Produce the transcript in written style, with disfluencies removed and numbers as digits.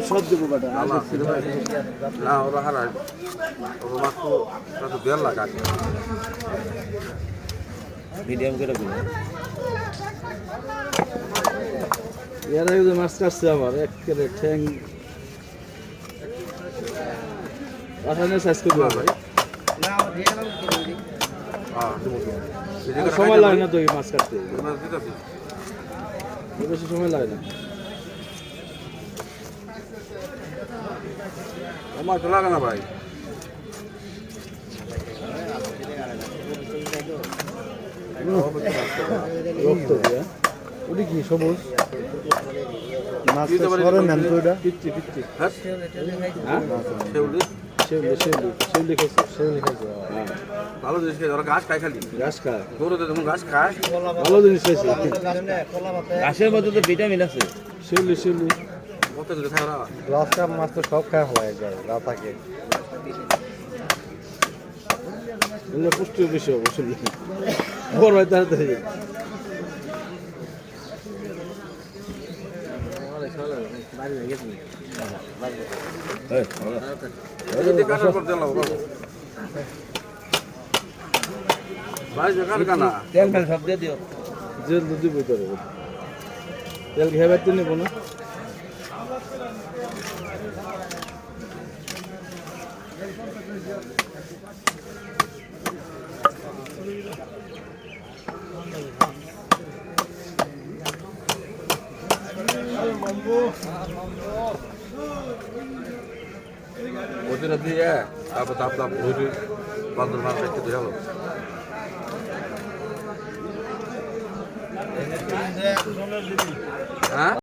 সব দেবো বেটা না ওরা হারায় ওরা মাত্র 1.5 লাখ আছে মিডিয়াম করে বলো এর আগে যে মাছ কাটছে আমার একেবারে ঠ্যাং আসানে সাইজ করবে ভাই সময় লাগে না তো এই মাছ কাটতে বেশি সময় লাগে না আমার তো লাগে না ভাই রক্ত দিয়া ওটা কি সবুজ মাছটা সরে নেন তো ওটা পিচ্ছি পিচ্ছি হ্যাঁ শেউলি খাইছে হ্যাঁ ভালো জিনিস খাই ওরা ঘাস খায় খালি ঘাস খায় গরুতে যখন ঘাস খায় ভালো জিনিস খাইছে ঘাসের মধ্যে তো ভিটামিন আছে শেউলি কত কিছু খায় ওরা গ্লাস কাপ মাছ তো সব খায় হওয়া যায় গা থাকে এগুলো পুষ্টির বেশি অবশ্যই বড় হয় তাড়াতাড়ি তেল ফেল সব দিয়ে দিও জেল দুধ দিব তোর তেল খেয়ে তো নেব না ওদিনে দিয়ে তারপর তাপ তাপ ধরে বান্দর মাছ দেখতে দিয়ে হলো হ্যাঁ